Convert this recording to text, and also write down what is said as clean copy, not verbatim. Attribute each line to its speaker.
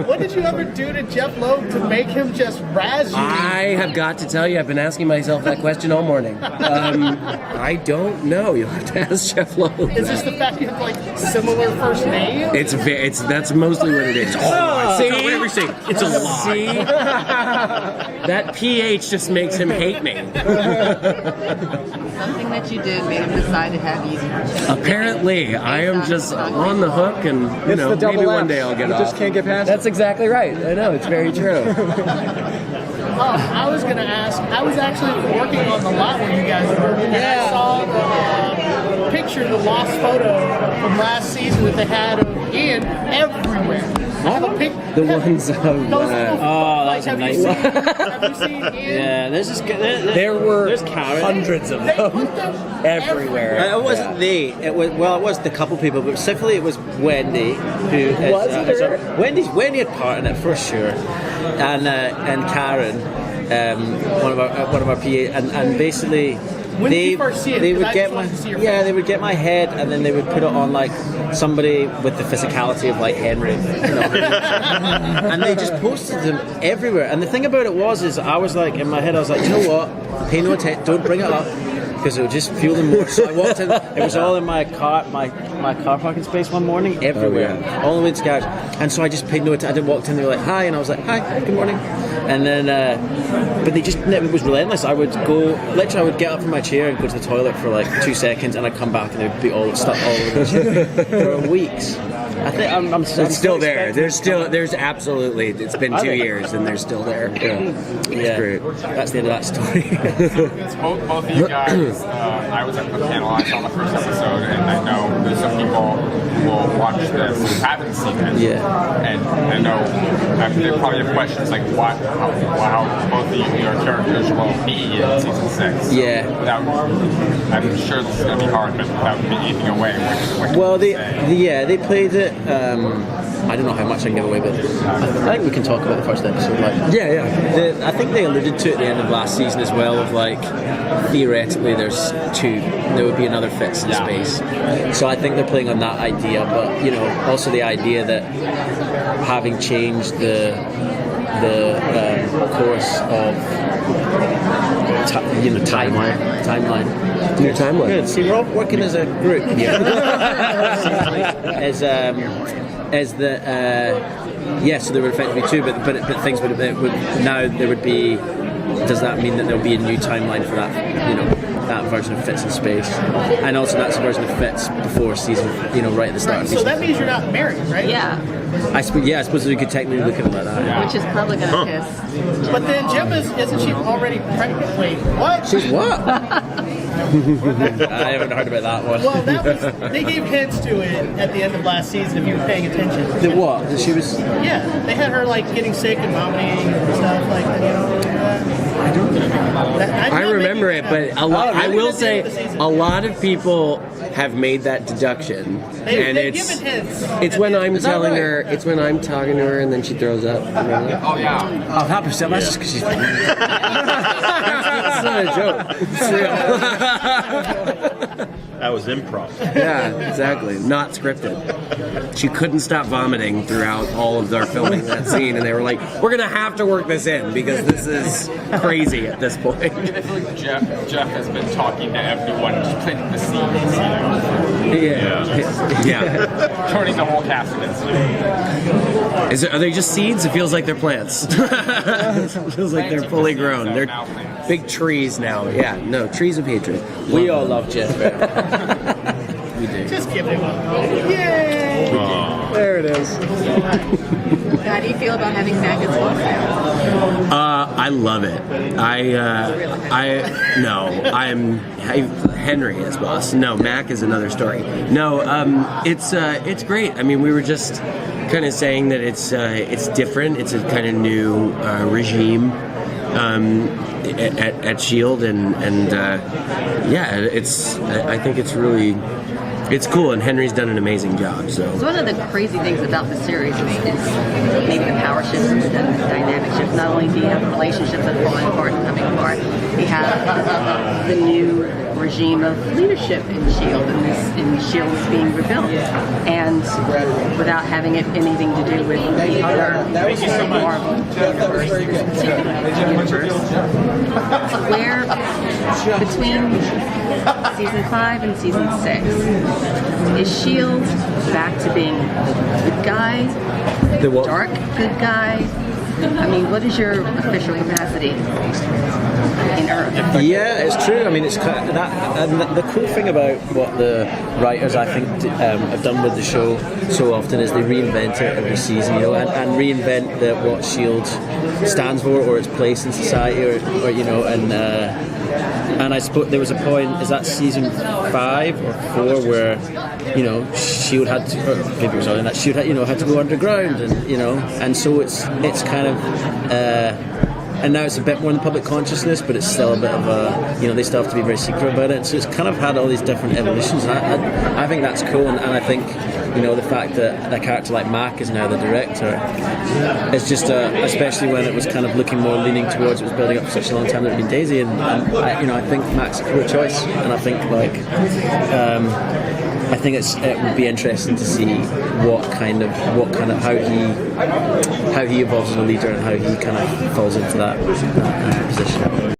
Speaker 1: What did you ever do to Jeff Loeb to make him just razz you?
Speaker 2: I have got to tell you, I've been asking myself that question all morning. I don't know. You'll have to ask Jeff Loeb.
Speaker 1: Is this the fact you have like similar first names?
Speaker 2: That's mostly what it is. Oh,
Speaker 3: See? Whatever you say, it's a lie.
Speaker 2: See? That PH just makes him hate me.
Speaker 4: Something that you did made him decide to have you.
Speaker 2: Apparently, I am just on the hook, and you know, maybe one day I'll get off.
Speaker 5: Just can't get past.
Speaker 2: That's exactly right. I know, it's very true.
Speaker 1: I was going to ask, I was actually working on the lot where you guys were, and I saw the picture, the lost photo from last season that they had of Iain everywhere.
Speaker 2: The ones of...
Speaker 3: that's a nice one.
Speaker 1: Have you seen Iain?
Speaker 3: Yeah, there's
Speaker 2: there's
Speaker 3: Karen.
Speaker 2: hundreds of
Speaker 1: They
Speaker 2: them
Speaker 1: put them
Speaker 2: everywhere.
Speaker 6: It wasn't it was the couple people, but specifically it was Wendy, who is Wendy had part in it for sure, and Karen, one of our PA, and basically
Speaker 1: When did you first see it?
Speaker 6: they would
Speaker 1: I
Speaker 6: get
Speaker 1: just
Speaker 6: my
Speaker 1: wanted to see your face.
Speaker 6: they would get my head, and then they would put it on like somebody with the physicality of like Henry, you know. And they just posted them everywhere. And the thing about it is I was like, in my head, I was like, you know what? Pay no attention. Don't bring it up, because it would just fuel them more. So I walked in. It was all in my car parking space one morning, everywhere, all the way to garage. And so I just paid no attention. I didn't walk in. They were like, "Hi," and I was like, "Hi, good morning." And then, but it was relentless. I would get up from my chair and go to the toilet for like 2 seconds, and I'd come back and they'd be all stuck all over the chair for weeks. I think I'm
Speaker 2: still there. There's absolutely. It's been 2 years and they're still there. Yeah.
Speaker 6: Yeah,
Speaker 2: great.
Speaker 6: That's the end of that story.
Speaker 7: Both of you guys, I was at the panel, I saw the first episode, and I know there's some people who will watch this who haven't seen it.
Speaker 6: Yeah.
Speaker 7: And I know they probably have questions like how both of your characters will be in season 6.
Speaker 6: Yeah.
Speaker 7: I'm sure this is going to be hard, but without giving anything away. What
Speaker 6: they played it. I don't know how much I can give away, but I think we can talk about the first episode. Like, I think they alluded to it at the end of last season as well. Of like, theoretically, there would be another Fitz in space. So I think they're playing on that idea, but you know, also the idea that having changed the course of timeline.
Speaker 2: Your timeline.
Speaker 6: Good. See, we're all working as a group here. So there would effectively two, but things would now there would be. Does that mean that there'll be a new timeline for that? You know, that version of Fitz in space, and also that's a version of Fitz before season. You know, right at the start.
Speaker 1: Right,
Speaker 6: of
Speaker 1: so
Speaker 6: season.
Speaker 1: that means you're not married, right?
Speaker 4: Yeah,
Speaker 6: I suppose we could technically look at it like that.
Speaker 4: which is probably gonna piss.
Speaker 1: But then Jim isn't she already pregnant? Wait, what?
Speaker 6: She's what? I haven't heard about that one.
Speaker 1: Well, they gave hints to it at the end of last season if you were paying attention.
Speaker 6: The what? That she was.
Speaker 1: Yeah, they had her like getting sick and vomiting and stuff like that. You know,
Speaker 2: I remember it, but I will say a lot of people have made that deduction, and
Speaker 1: given hints.
Speaker 2: it's when I'm telling her. It's when I'm talking to her, and then she throws up. Remember?
Speaker 7: Oh yeah.
Speaker 6: Oh, that percent. That's just because she's.
Speaker 2: It's not a joke. It's real.
Speaker 8: That was improv.
Speaker 2: Yeah, exactly. Not scripted. She couldn't stop vomiting throughout all of their filming that scene, and they were like, "We're gonna have to work this in because this is crazy at this point."
Speaker 7: I feel like Jeff has been talking to everyone, just planting the seeds, you know.
Speaker 2: Yeah.
Speaker 7: Turning the whole cast against you.
Speaker 2: Are they just seeds? It feels like they're plants. It feels like they're fully grown. They're big trees now. Yeah, no, trees of hatred.
Speaker 6: We all love Jeff.
Speaker 2: We do.
Speaker 1: Just give it up. Yay!
Speaker 5: There it is.
Speaker 4: How do you feel about having Mack as boss now?
Speaker 2: I love it. I'm Henry as boss. No, Mack is another story. No, it's great. I mean, we were just kind of saying that it's different. It's a kind of new regime at Shield, and I think it's really. It's cool, and Henry's done an amazing job. So
Speaker 4: one of the crazy things about the series is
Speaker 5: maybe the power shifts and the dynamic shifts. Not only do you have relationships that are falling apart and coming apart, you have the new regime of leadership in S.H.I.E.L.D. and S.H.I.E.L.D. is being rebuilt. And without having it anything to do with the other Marvel universe, this particular universe, where between season 5 and season 6, is S.H.I.E.L.D. back to being good guy,
Speaker 6: The what?
Speaker 5: dark good guy? I mean, what is your official capacity in Earth?
Speaker 6: Yeah, it's true. I mean, it's kind of that, and the cool thing about what the writers, I think, have done with the show so often is they reinvent it every season, you know, and reinvent what S.H.I.E.L.D. stands for or its place in society, or you know, and I suppose there was a point, is that season 5 or 4, where, you know, S.H.I.E.L.D. had to, or maybe it was on that, S.H.I.E.L.D. had, you know, had to go underground, and you know, and so it's kind of. And now it's a bit more in the public consciousness, but it's still a bit of a, you know, they still have to be very secret about it. So it's kind of had all these different evolutions, and I think that's cool. And I think, you know, the fact that a character like Mack is now the director is just, especially when it was kind of looking more leaning towards, it was building up for such a long time that it had been Daisy, and I, you know, I think Mack's a cool choice, and I think like. I think it would be interesting to see what kind of how he evolves as a leader and how he kind of falls into that position.